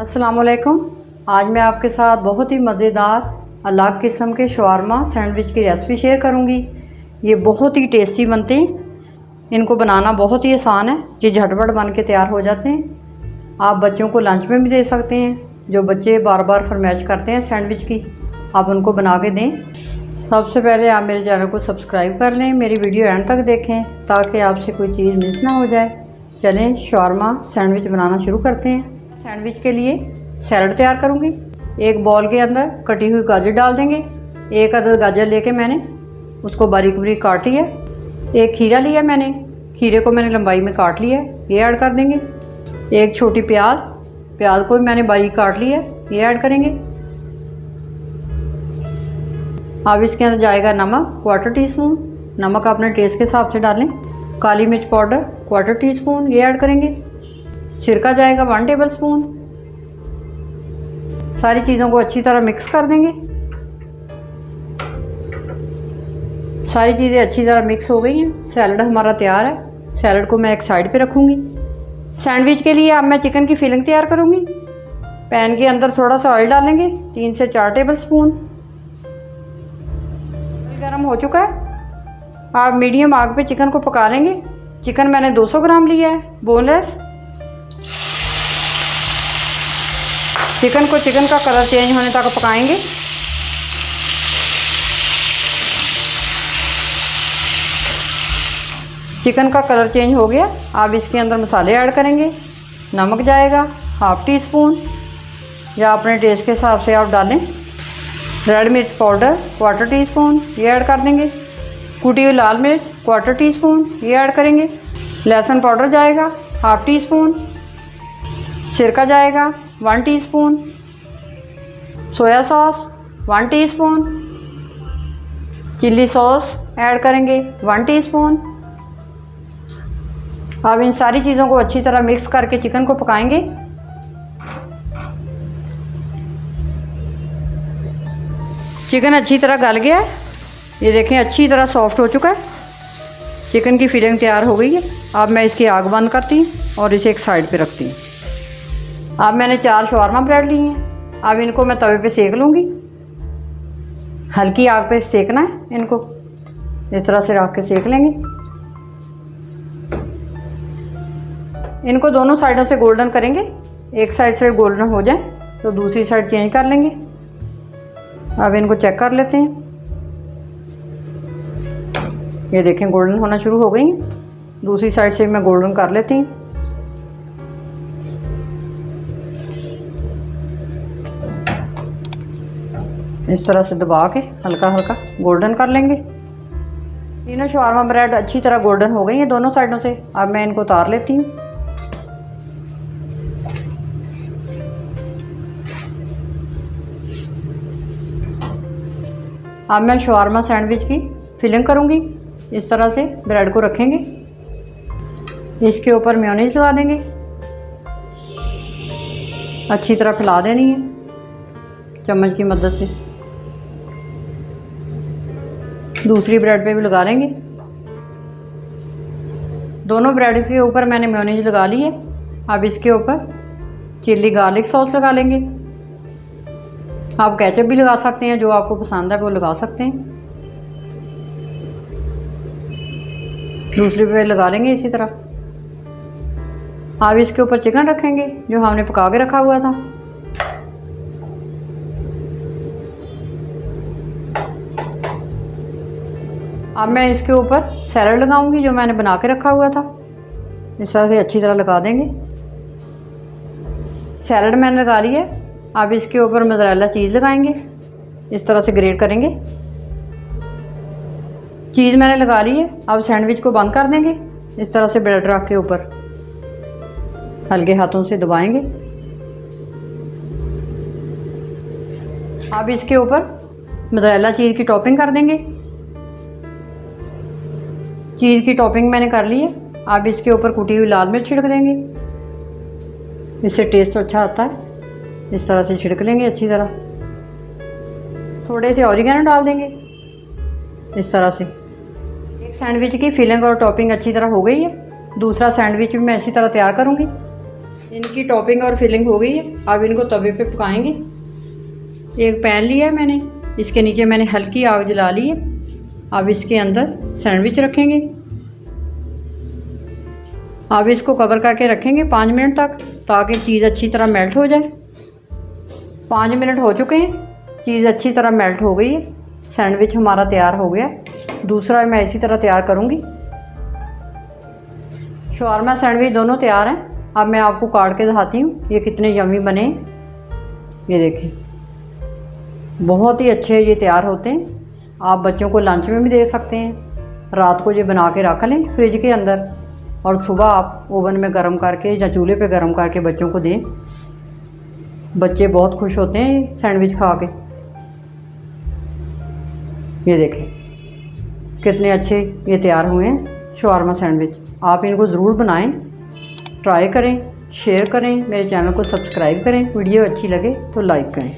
अस्सलाम वालेकुम। आज मैं आपके साथ बहुत ही मज़ेदार अलग किस्म के शवारमा सैंडविच की रेसिपी शेयर करूंगी। ये बहुत ही टेस्टी बनते हैं। इनको बनाना बहुत ही आसान है। ये झटपट बन के तैयार हो जाते हैं। आप बच्चों को लंच में भी दे सकते हैं। जो बच्चे बार बार फरमाइश करते हैं सैंडविच की, आप उनको बना के दें। सबसे पहले आप मेरे चैनल को सब्सक्राइब कर लें, मेरी वीडियो एंड तक देखें ताकि आपसे कोई चीज़ मिस ना हो जाए। चलें शवारमा सैंडविच बनाना शुरू करते हैं। सैंडविच के लिए सैलड तैयार करूंगी। एक बॉल के अंदर कटी हुई गाजर डाल देंगे। एक अदद गाजर लेके मैंने उसको बारीक बारीक काट लिया। एक खीरा लिया मैंने, खीरे को मैंने लंबाई में काट लिया, ये ऐड कर देंगे। एक छोटी प्याज को भी मैंने बारीक काट लिया, ये ऐड करेंगे। अब इसके अंदर जाएगा नमक 1/4 टीस्पून, नमक अपने टेस्ट के हिसाब से डालें। काली मिर्च पाउडर 1/4 टीस्पून, ये ऐड करेंगे। सिरका जाएगा 1 टेबल स्पून। सारी चीज़ों को अच्छी तरह मिक्स कर देंगे। सारी चीज़ें अच्छी तरह मिक्स हो गई हैं। सैलड हमारा तैयार है। सैलड को मैं एक साइड पे रखूँगी। सैंडविच के लिए अब मैं चिकन की फिलिंग तैयार करूँगी। पैन के अंदर थोड़ा सा ऑयल डालेंगे, 3 से 4 टेबल स्पून। गर्म हो चुका है। आप मीडियम आग पे चिकन को पका लेंगे। चिकन मैंने 200 ग्राम लिया है, बोनलेस। चिकन का कलर चेंज होने तक पकाएंगे। चिकन का कलर चेंज हो गया। अब इसके अंदर मसाले ऐड करेंगे। नमक जाएगा 1/2 टीस्पून, या अपने टेस्ट के हिसाब से आप डालें। रेड मिर्च पाउडर 1/4 टीस्पून, ये ऐड कर देंगे। कुटी हुई लाल मिर्च 1/4 टीस्पून, ये ऐड करेंगे। लहसुन पाउडर जाएगा 1/2 टीस्पून। सिरका जाएगा 1 teaspoon. Soya sauce 1 teaspoon. Chilli sauce add करेंगे 1 टीस्पून। अब इन सारी चीज़ों को अच्छी तरह मिक्स करके चिकन को पकाएंगे। चिकन अच्छी तरह गल गया है। ये देखें अच्छी तरह सॉफ्ट हो चुका है। चिकन की फिलिंग तैयार हो गई है। अब मैं इसकी आग बंद करती हूँ और इसे एक साइड पे रखती हूँ। अब मैंने 4 शवारमा ब्रेड लिए हैं। अब इनको मैं तवे पे सेक लूँगी। हल्की आग पे सेकना है इनको, इस तरह से रख के सेक लेंगे। इनको दोनों साइडों से गोल्डन करेंगे। एक साइड से गोल्डन हो जाए तो दूसरी साइड चेंज कर लेंगे। अब इनको चेक कर लेते हैं। ये देखें गोल्डन होना शुरू हो गई हैं। दूसरी साइड से मैं गोल्डन कर लेती हूँ। इस तरह से दबा के हल्का हल्का गोल्डन कर लेंगे। तीनों शवारमा ब्रेड अच्छी तरह गोल्डन हो गई हैं दोनों साइडों से। अब मैं इनको उतार लेती हूँ। अब मैं शवारमा सैंडविच की फिलिंग करूँगी। इस तरह से ब्रेड को रखेंगे, इसके ऊपर मेयोनीज लगा देंगे। अच्छी तरह फैला देनी है चम्मच की मदद से। दूसरी ब्रेड पे भी लगा लेंगे। दोनों ब्रेड के ऊपर मैंने मेयोनीज लगा ली है। अब इसके ऊपर चिल्ली गार्लिक सॉस लगा लेंगे। आप केचप भी लगा सकते हैं, जो आपको पसंद है वो लगा सकते हैं। दूसरी पे लगा लेंगे इसी तरह। अब इसके ऊपर चिकन रखेंगे जो हमने पका के रखा हुआ था। अब मैं इसके ऊपर सैलड लगाऊंगी जो मैंने बना के रखा हुआ था। इस तरह से अच्छी तरह लगा देंगे। सैलड मैंने लगा ली है। अब इसके ऊपर मोज़रेला चीज़ लगाएंगे, इस तरह से ग्रेट करेंगे। चीज़ मैंने लगा ली है। अब सैंडविच को बंद कर देंगे। इस तरह से ब्रेड रख के ऊपर हल्के हाथों से दबाएंगे। अब इसके ऊपर मोज़रेला चीज़ की टॉपिंग कर देंगे। चीज़ की टॉपिंग मैंने कर ली है। अब इसके ऊपर कुटी हुई लाल मिर्च छिड़क देंगे, इससे टेस्ट अच्छा आता है। इस तरह से छिड़क लेंगे अच्छी तरह। थोड़े से ऑरिगेनो डाल देंगे इस तरह से। एक सैंडविच की फिलिंग और टॉपिंग अच्छी तरह हो गई है। दूसरा सैंडविच भी मैं इसी तरह तैयार करूँगी। इनकी टॉपिंग और फिलिंग हो गई है। अब इनको तवे पे पकाएंगे। एक पैन लिया है मैंने, इसके नीचे मैंने हल्की आग जला ली है। अब इसके अंदर सैंडविच रखेंगे। अब इसको कवर करके रखेंगे 5 मिनट तक, ताकि चीज़ अच्छी तरह मेल्ट हो जाए। 5 मिनट हो चुके हैं, चीज़ अच्छी तरह मेल्ट हो गई है, सैंडविच हमारा तैयार हो गया। दूसरा मैं इसी तरह तैयार करूँगी। शवारमा सैंडविच दोनों तैयार हैं। अब मैं आपको काट के दिखाती हूँ ये कितने यम्मी बने। ये देखें, बहुत ही अच्छे ये तैयार होते हैं। आप बच्चों को लंच में भी दे सकते हैं। रात को ये बना के रख लें फ्रिज के अंदर, और सुबह आप ओवन में गर्म करके या चूल्हे पे गर्म करके बच्चों को दें। बच्चे बहुत खुश होते हैं सैंडविच खा के। ये देखें कितने अच्छे ये तैयार हुए हैं शवारमा सैंडविच। आप इनको ज़रूर बनाएं, ट्राई करें, शेयर करें, मेरे चैनल को सब्सक्राइब करें। वीडियो अच्छी लगे तो लाइक करें।